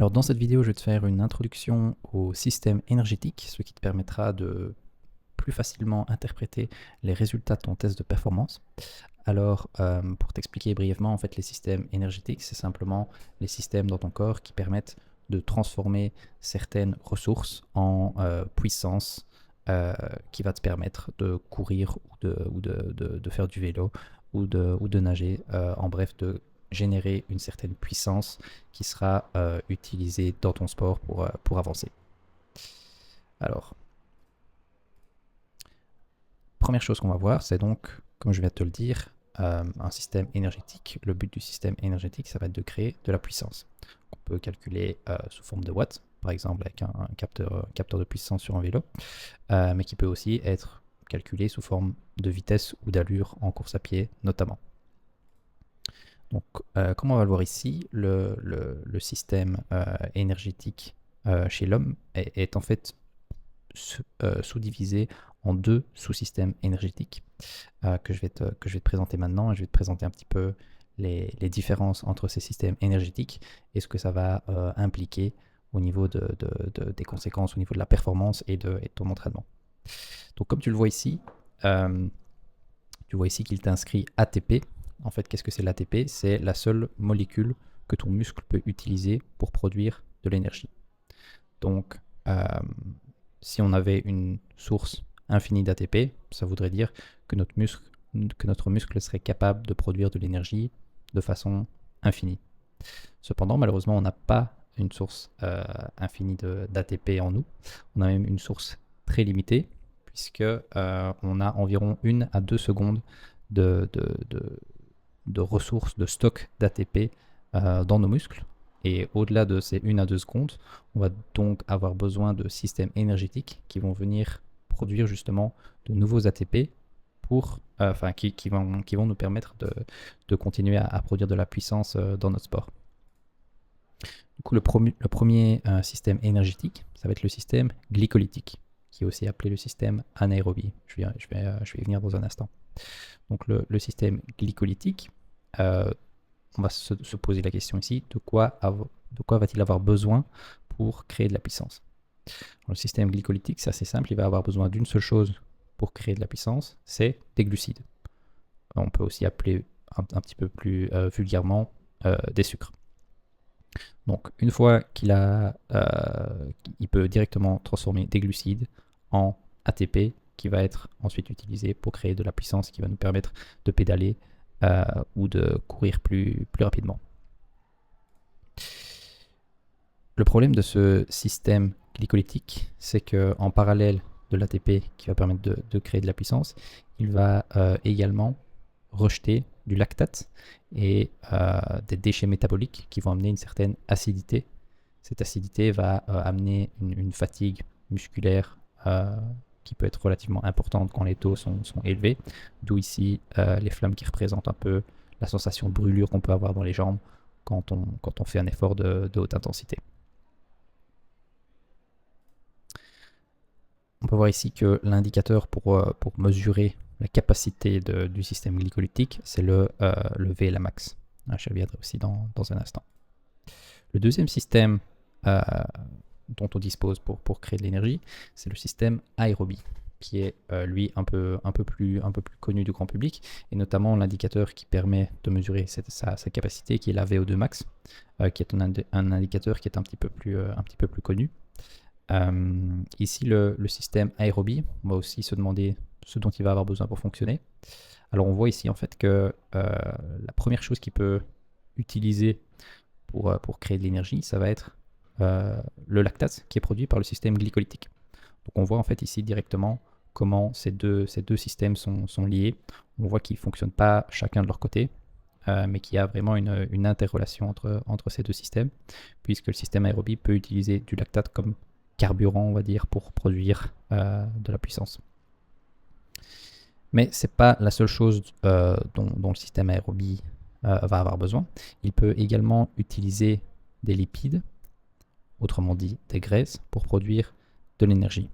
Alors dans cette vidéo, je vais te faire une introduction au système énergétique, ce qui te permettra de plus facilement interpréter les résultats de ton test de performance. Alors, pour t'expliquer brièvement, en fait, les systèmes énergétiques, c'est simplement les systèmes dans ton corps qui permettent de transformer certaines ressources en puissance qui va te permettre de courir ou de faire du vélo ou de nager, en bref, de générer une certaine puissance qui sera utilisée dans ton sport pour avancer. Alors, première chose qu'on va voir, c'est donc, comme je viens de te le dire, un système énergétique. Le but du système énergétique, ça va être de créer de la puissance. On peut calculer sous forme de watts, par exemple avec un capteur de puissance sur un vélo, mais qui peut aussi être calculé sous forme de vitesse ou d'allure en course à pied notamment. Donc, comme on va le voir ici, le système énergétique chez l'homme est en fait sous-divisé en deux sous-systèmes énergétiques que je vais te présenter maintenant. Et je vais te présenter un petit peu les différences entre ces systèmes énergétiques et ce que ça va impliquer au niveau des conséquences, au niveau de la performance et de ton entraînement. Donc comme tu le vois ici, qu'il t'inscrit ATP. En fait, qu'est-ce que c'est l'ATP? C'est la seule molécule que ton muscle peut utiliser pour produire de l'énergie. Donc, si on avait une source infinie d'ATP, ça voudrait dire que notre muscle serait capable de produire de l'énergie de façon infinie. Cependant, malheureusement, on n'a pas une source infinie d'ATP en nous. On a même une source très limitée, puisque on a environ 1 à 2 secondes de ressources, de stock d'ATP dans nos muscles. Et au-delà de ces 1 à 2 secondes, on va donc avoir besoin de systèmes énergétiques qui vont venir produire justement de nouveaux ATP qui vont nous permettre de continuer à produire de la puissance dans notre sport. Du coup, le premier système énergétique, ça va être le système glycolytique, qui est aussi appelé le système anaérobie. Je vais y venir dans un instant. Donc le système glycolytique, on va se poser la question ici, de quoi va-t-il avoir besoin pour créer de la puissance? Le système glycolytique, c'est assez simple, il va avoir besoin d'une seule chose pour créer de la puissance, c'est des glucides. On peut aussi appeler un petit peu plus vulgairement des sucres. Donc une fois il peut directement transformer des glucides en ATP qui va être ensuite utilisé pour créer de la puissance qui va nous permettre de pédaler ou de courir plus rapidement. Le problème de ce système glycolytique, c'est qu'en parallèle de l'ATP qui va permettre de créer de la puissance, il va également rejeter du lactate et des déchets métaboliques qui vont amener une certaine acidité. Cette acidité va amener une fatigue musculaire qui peut être relativement importante quand les taux sont élevés, d'où ici les flammes qui représentent un peu la sensation de brûlure qu'on peut avoir dans les jambes quand on fait un effort de haute intensité. On peut voir ici que l'indicateur pour mesurer la capacité du système glycolytique, c'est le VLamax. Je reviendrai aussi dans un instant. Le deuxième système dont on dispose pour créer de l'énergie, c'est le système aérobie, qui est lui un peu plus connu du grand public, et notamment l'indicateur qui permet de mesurer sa capacité, qui est la VO2 max, qui est un indicateur qui est un petit peu plus connu. Ici, le système aérobie, on va aussi se demander ce dont il va avoir besoin pour fonctionner. Alors on voit ici en fait que la première chose qu'il peut utiliser pour créer de l'énergie, ça va être le lactate qui est produit par le système glycolytique. Donc on voit en fait ici directement comment ces deux systèmes sont liés. On voit qu'ils ne fonctionnent pas chacun de leur côté, mais qu'il y a vraiment une interrelation entre ces deux systèmes, puisque le système aérobie peut utiliser du lactate comme carburant, on va dire, pour produire de la puissance. Mais ce n'est pas la seule chose dont le système aérobie va avoir besoin. Il peut également utiliser des lipides, autrement dit des graisses, pour produire de l'énergie.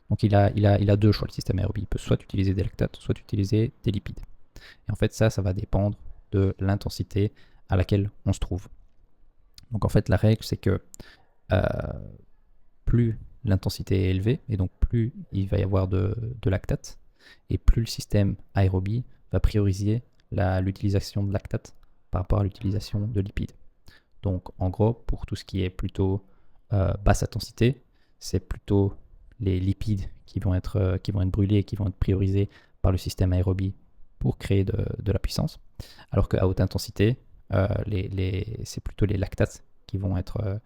Donc il a deux choix, le système aérobie. Il peut soit utiliser des lactates, soit utiliser des lipides. Et en fait, ça va dépendre de l'intensité à laquelle on se trouve. Donc en fait, la règle, c'est que plus l'intensité est élevée, et donc plus il va y avoir de lactate, et plus le système aérobie va prioriser l'utilisation de lactate par rapport à l'utilisation de lipides. Donc en gros, pour tout ce qui est plutôt basse intensité, c'est plutôt les lipides qui vont être brûlés et qui vont être priorisés par le système aérobie pour créer de la puissance. Alors qu'à haute intensité, c'est plutôt les lactates qui vont être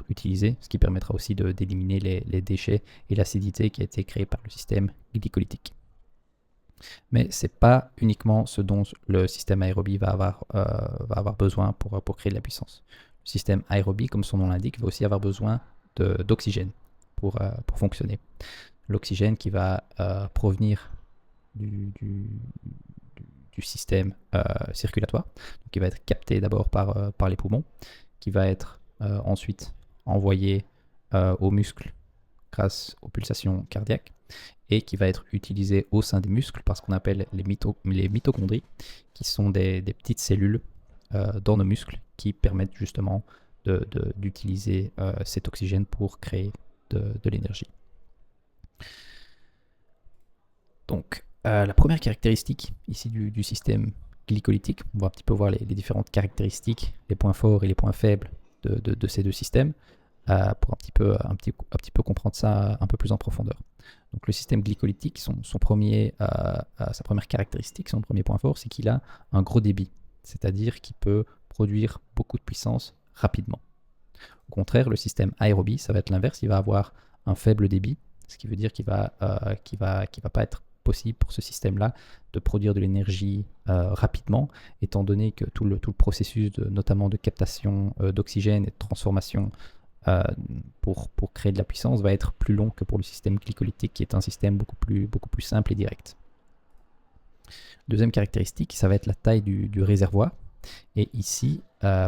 utilisés, ce qui permettra aussi d'éliminer les déchets et l'acidité qui a été créée par le système glycolytique. Mais ce n'est pas uniquement ce dont le système aérobie va avoir besoin pour créer de la puissance. Le système aérobie, comme son nom l'indique, va aussi avoir besoin d'oxygène pour fonctionner. L'oxygène qui va provenir du système circulatoire, donc qui va être capté d'abord par les poumons, qui va être ensuite envoyé aux muscles grâce aux pulsations cardiaques, et qui va être utilisé au sein des muscles par ce qu'on appelle les mitochondries, qui sont des petites cellules dans nos muscles qui permettent justement d'utiliser cet oxygène pour créer de l'énergie. Donc, la première caractéristique ici du système glycolytique, on va un petit peu voir les différentes caractéristiques, les points forts et les points faibles de ces deux systèmes, pour un petit peu comprendre ça un peu plus en profondeur. Donc le système glycolytique, sa première caractéristique, son premier point fort, c'est qu'il a un gros débit, c'est-à-dire qu'il peut produire beaucoup de puissance rapidement. Au contraire, le système aérobie, ça va être l'inverse, il va avoir un faible débit, ce qui veut dire qu'il va pas être possible pour ce système-là de produire de l'énergie rapidement, étant donné que tout le processus notamment de captation d'oxygène et de transformation pour créer de la puissance va être plus long que pour le système glycolytique, qui est un système beaucoup plus simple et direct. Deuxième caractéristique, ça va être la taille du réservoir. Et ici,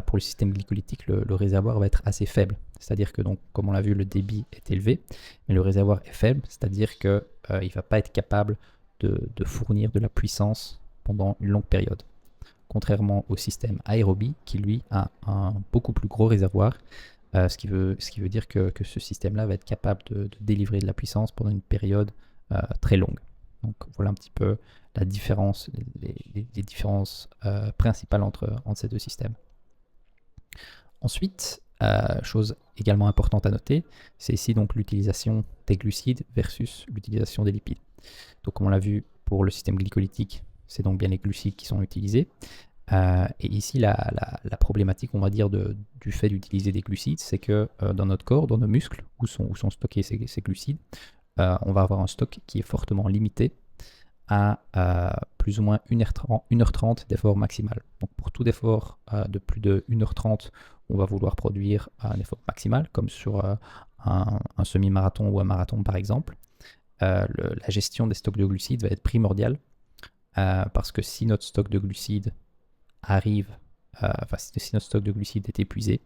pour le système glycolytique, le réservoir va être assez faible. C'est-à-dire que, donc, comme on l'a vu, le débit est élevé, mais le réservoir est faible, c'est-à-dire qu'il ne va pas être capable de fournir de la puissance pendant une longue période. Contrairement au système aérobie, qui lui a un beaucoup plus gros réservoir, ce qui veut dire que ce système-là va être capable de délivrer de la puissance pendant une période très longue. Donc voilà un petit peu la différence, les différences principales entre ces deux systèmes. Ensuite, chose également importante à noter, c'est ici donc l'utilisation des glucides versus l'utilisation des lipides. Donc comme on l'a vu pour le système glycolytique, c'est donc bien les glucides qui sont utilisés. Et ici, la problématique, on va dire, du fait d'utiliser des glucides, c'est que dans notre corps, dans nos muscles, où sont stockés ces glucides, on va avoir un stock qui est fortement limité à plus ou moins 1h30 d'effort maximal. Donc pour tout effort de plus de 1h30, on va vouloir produire un effort maximal, comme sur un semi-marathon ou un marathon par exemple. La gestion des stocks de glucides va être primordiale, parce que si notre stock de glucides si notre stock de glucides est épuisé,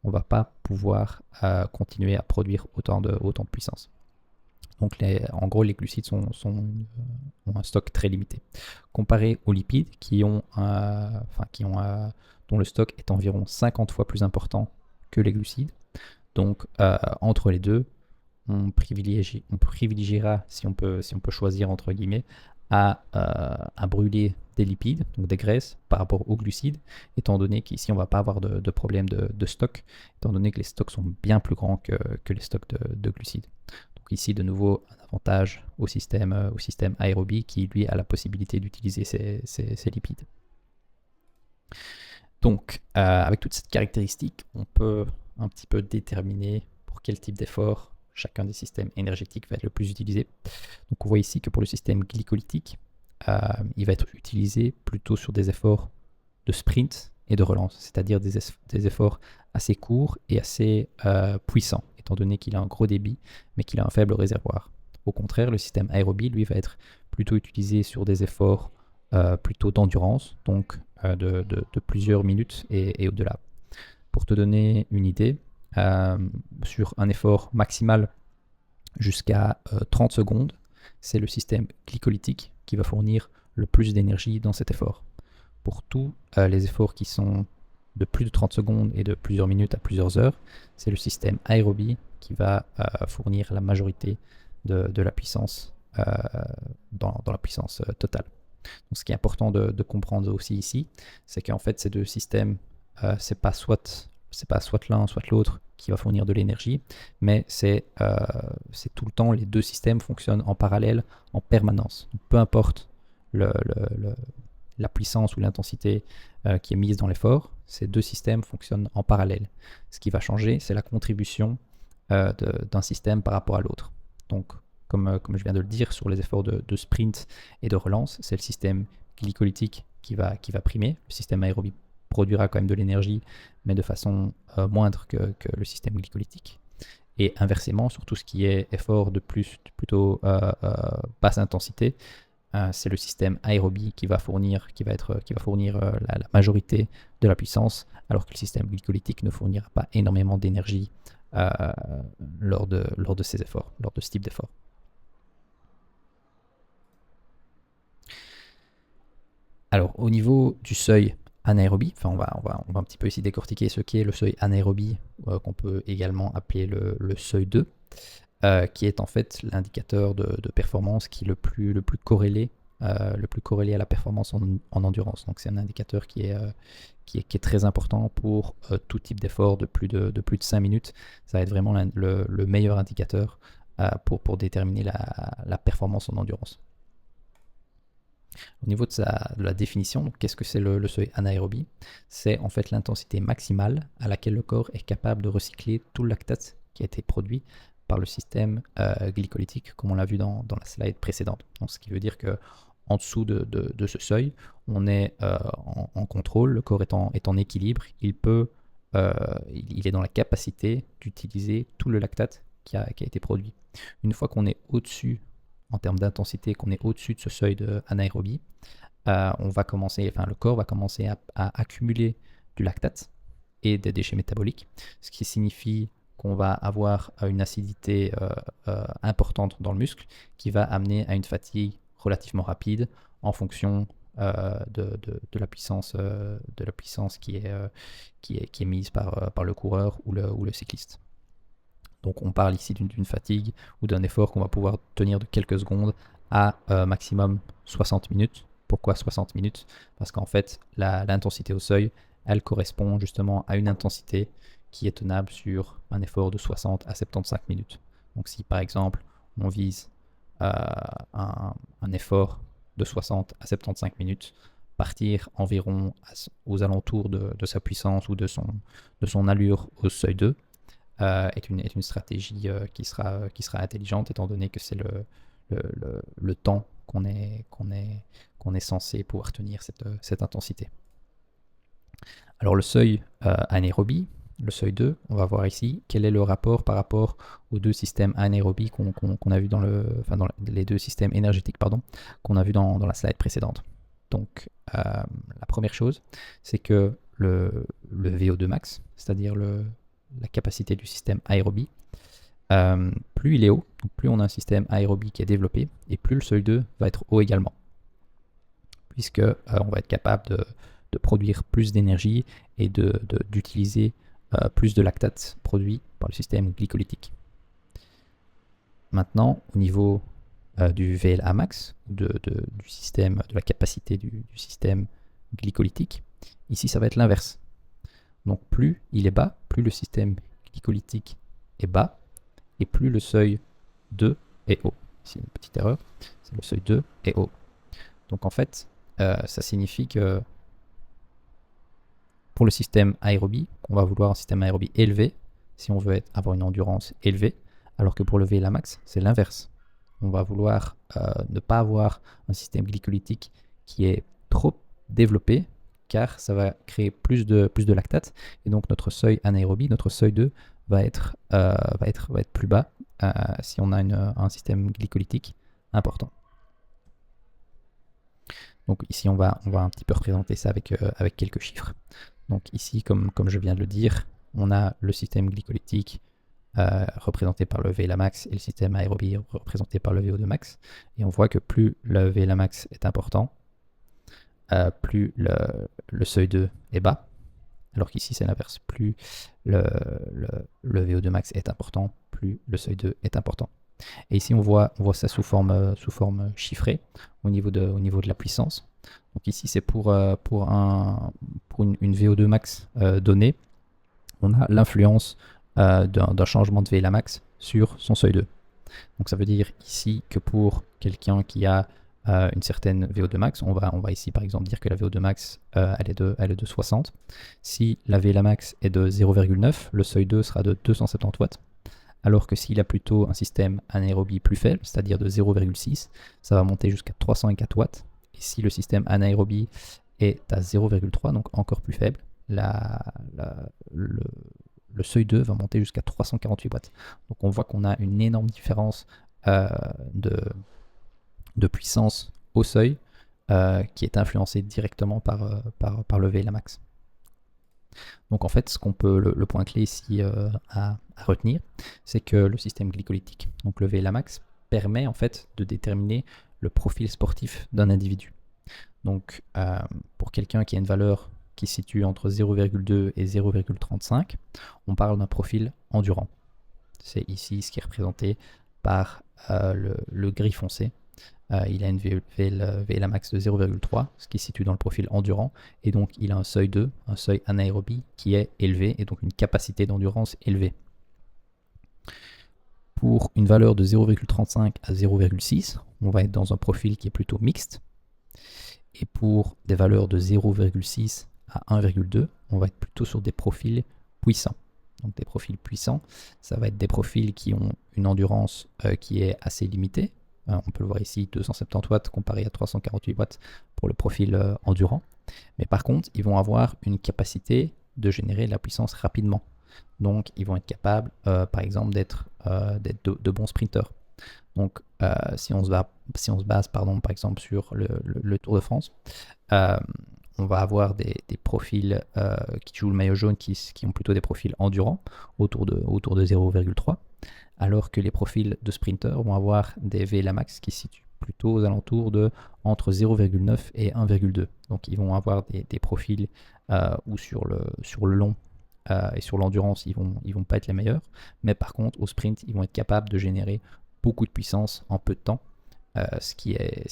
on ne va pas pouvoir continuer à produire autant de puissance. Donc en gros, les glucides ont un stock très limité. Comparé aux lipides dont le stock est environ 50 fois plus important que les glucides. Donc entre les deux, on privilégiera, si on peut choisir entre guillemets, à brûler des lipides, donc des graisses, par rapport aux glucides, étant donné qu'ici on ne va pas avoir de problème de stock, étant donné que les stocks sont bien plus grands que les stocks de glucides. Donc ici, de nouveau, un avantage au système aérobie qui, lui, a la possibilité d'utiliser ces lipides. Donc, avec toute cette caractéristique, on peut un petit peu déterminer pour quel type d'effort chacun des systèmes énergétiques va être le plus utilisé. Donc on voit ici que pour le système glycolytique, il va être utilisé plutôt sur des efforts de sprint et de relance, c'est-à-dire des efforts assez courts et assez puissants, étant donné qu'il a un gros débit, mais qu'il a un faible réservoir. Au contraire, le système aérobie, lui, va être plutôt utilisé sur des efforts plutôt d'endurance, donc de plusieurs minutes et au-delà. Pour te donner une idée, sur un effort maximal jusqu'à 30 secondes, c'est le système glycolytique qui va fournir le plus d'énergie dans cet effort. Pour tous les efforts qui sont de plus de 30 secondes et de plusieurs minutes à plusieurs heures, c'est le système aérobie qui va fournir la majorité de la puissance dans la puissance totale. Donc, ce qui est important de comprendre aussi ici, c'est qu'en fait ces deux systèmes, c'est pas soit l'un soit l'autre qui va fournir de l'énergie, mais c'est tout le temps, les deux systèmes fonctionnent en parallèle, en permanence. Donc, peu importe la puissance ou l'intensité qui est mise dans l'effort, ces deux systèmes fonctionnent en parallèle. Ce qui va changer, c'est la contribution d'un système par rapport à l'autre. Donc, comme je viens de le dire, sur les efforts de sprint et de relance, c'est le système glycolytique qui va primer. Le système aérobie produira quand même de l'énergie, mais de façon moindre que le système glycolytique. Et inversement, sur tout ce qui est effort plutôt basse intensité, c'est le système aérobie qui va fournir la majorité de la puissance, alors que le système glycolytique ne fournira pas énormément d'énergie lors de ces efforts, lors de ce type d'effort. Alors, au niveau du seuil anaérobie, on va un petit peu ici décortiquer ce qu'est le seuil anaérobie, qu'on peut également appeler le seuil 2, qui est en fait l'indicateur de performance qui est le plus corrélé à la performance en endurance. Donc c'est un indicateur qui est très important pour tout type d'effort de plus de 5 minutes. Ça va être vraiment le meilleur indicateur pour déterminer la performance en endurance. Au niveau de la définition, qu'est-ce que c'est le seuil anaérobie? C'est en fait l'intensité maximale à laquelle le corps est capable de recycler tout le lactate qui a été produit par le système glycolytique, comme on l'a vu dans la slide précédente. Donc, ce qui veut dire que en dessous de ce seuil, on est en contrôle, le corps est en équilibre, il est dans la capacité d'utiliser tout le lactate qui a été produit. Une fois qu'on est au-dessus, en termes d'intensité, qu'on est au-dessus de ce seuil de anaérobie, le corps va commencer à accumuler du lactate et des déchets métaboliques, ce qui signifie qu'on va avoir une acidité importante dans le muscle qui va amener à une fatigue relativement rapide en fonction de la puissance qui est mise par le coureur ou le cycliste. Donc on parle ici d'une fatigue ou d'un effort qu'on va pouvoir tenir de quelques secondes à maximum 60 minutes. Pourquoi 60 minutes? Parce qu'en fait, l'intensité au seuil, elle correspond justement à une intensité qui est tenable sur un effort de 60 à 75 minutes. Donc si par exemple on vise un effort de 60 à 75 minutes, partir environ aux alentours de sa puissance ou de son allure au seuil 2 est une stratégie qui sera intelligente, étant donné que c'est le temps qu'on est censé pouvoir tenir cette intensité. Alors le seuil anaérobie, le seuil 2, on va voir ici quel est le rapport par rapport aux deux systèmes anaérobies qu'on a vu dans les deux systèmes énergétiques qu'on a vu dans la slide précédente. Donc la première chose, c'est que le VO2 max, c'est-à-dire la capacité du système aérobie, plus il est haut, donc plus on a un système aérobie qui est développé, et plus le seuil 2 va être haut également, puisque on va être capable de produire plus d'énergie et d'utiliser plus de lactate produit par le système glycolytique. Maintenant, au niveau du VLA max, du système, de la capacité du système glycolytique, ici ça va être l'inverse. Donc plus il est bas, plus le système glycolytique est bas, et plus le seuil 2 est haut. Ici une petite erreur, c'est le seuil 2 est haut. Donc en fait, ça signifie que pour le système aérobie, on va vouloir un système aérobie élevé si on veut avoir une endurance élevée, alors que pour le VLA max, c'est l'inverse. On va vouloir ne pas avoir un système glycolytique qui est trop développé, car ça va créer plus de lactate, et donc notre seuil anaérobie, notre seuil 2 va être plus bas si on a un système glycolytique important. Donc ici on va un petit peu représenter ça avec quelques chiffres. Donc ici, comme je viens de le dire, on a le système glycolytique représenté par le VLA max et le système aérobie représenté par le VO2 max, et on voit que plus le VLA max est important, plus le seuil 2 est bas, Alors qu'ici, c'est l'inverse. Plus le VO2 max est important, plus le seuil 2 est important. Et ici, on voit ça sous forme chiffrée au niveau de la puissance. Donc ici, c'est pour une VO2 max donnée, on a l'influence d'un changement de VLA max sur son seuil 2. Donc ça veut dire ici que pour quelqu'un qui a une certaine VO2 max, on va ici par exemple dire que la VO2 max elle est de 60. Si la VLA max est de 0,9, le seuil 2 sera de 270 watts. Alors que s'il a plutôt un système anaérobie plus faible, c'est-à-dire de 0,6, ça va monter jusqu'à 304 watts. Et si le système anaérobie est à 0,3, donc encore plus faible, le seuil 2 va monter jusqu'à 348 watts. Donc on voit qu'on a une énorme différence de puissance au seuil qui est influencée directement par le VLA max. Donc en fait, ce qu'on peut, le point clé ici à retenir, c'est que le système glycolytique, donc le VLA max, permet en fait de déterminer le profil sportif d'un individu. Donc pour quelqu'un qui a une valeur qui se situe entre 0,2 et 0,35, on parle d'un profil endurant. C'est ici ce qui est représenté par le gris foncé. Il a une VLA max de 0,3, ce qui se situe dans le profil endurant, et donc il a un seuil 2, un seuil anaérobie qui est élevé, et donc une capacité d'endurance élevée. Pour une valeur de 0,35 à 0,6, on va être dans un profil qui est plutôt mixte, et pour des valeurs de 0,6 à 1,2, on va être plutôt sur des profils puissants. Donc des profils puissants, ça va être des profils qui ont une endurance qui est assez limitée. On peut le voir ici, 270 watts comparé à 348 watts pour le profil endurant. Mais par contre, ils vont avoir une capacité de générer de la puissance rapidement. Donc, ils vont être capables, par exemple, d'être de bons sprinteurs. Donc, si on se base, par exemple, sur le Tour de France, on va avoir des profils qui jouent le maillot jaune qui ont plutôt des profils endurants, autour de 0,3. Alors que les profils de sprinters vont avoir des VLA max qui se situent plutôt aux alentours de entre 0,9 et 1,2. Donc ils vont avoir des profils où sur le long et sur l'endurance, ils vont pas être les meilleurs. Mais par contre, au sprint, ils vont être capables de générer beaucoup de puissance en peu de temps, ce qui est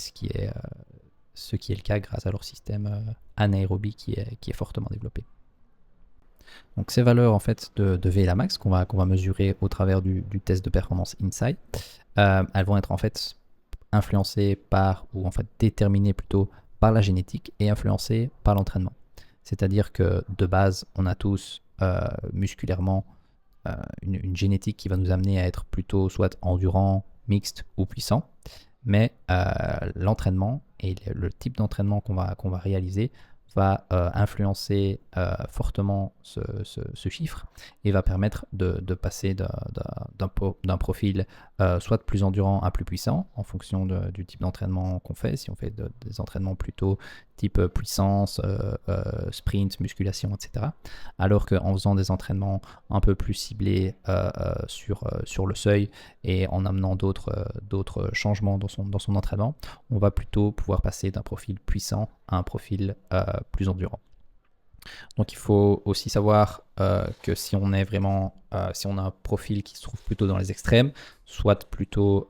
le cas grâce à leur système anaérobie qui est fortement développé. Donc ces valeurs en fait de VLA max qu'on va mesurer au travers du test de performance InSight, elles vont être en fait influencées par, ou en fait déterminées plutôt par la génétique et influencées par l'entraînement. C'est-à-dire que de base, on a tous musculairement une génétique qui va nous amener à être plutôt soit endurant, mixte ou puissant, mais l'entraînement et le type d'entraînement qu'on va réaliser va influencer fortement ce chiffre et va permettre de passer d'un profil soit de plus endurant à plus puissant en fonction du type d'entraînement qu'on fait. Si on fait des entraînements plutôt type puissance, sprint, musculation, etc. Alors qu'en faisant des entraînements un peu plus ciblés sur le seuil et en amenant d'autres changements dans son entraînement, on va plutôt pouvoir passer d'un profil puissant à un profil plus endurant. Donc il faut aussi savoir que si on a un profil qui se trouve plutôt dans les extrêmes, soit plutôt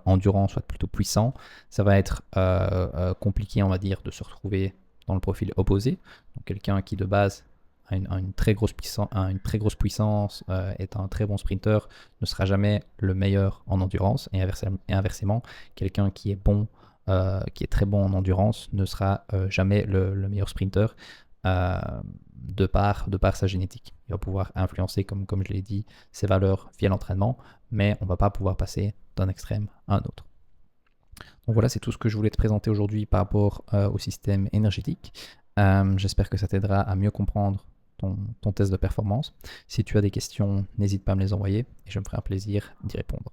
endurant, soit plutôt puissant, ça va être compliqué, on va dire, de se retrouver dans le profil opposé. Donc quelqu'un qui de base a une très grosse puissance, est un très bon sprinter, ne sera jamais le meilleur en endurance, et inversement, quelqu'un qui est qui est très bon en endurance ne sera jamais le meilleur sprinter de par sa génétique. Il va pouvoir influencer, comme je l'ai dit, ses valeurs via l'entraînement, mais on ne va pas pouvoir passer d'un extrême à un autre. Donc voilà, c'est tout ce que je voulais te présenter aujourd'hui par rapport au système énergétique. J'espère que ça t'aidera à mieux comprendre ton test de performance. Si tu as des questions, n'hésite pas à me les envoyer et je me ferai un plaisir d'y répondre.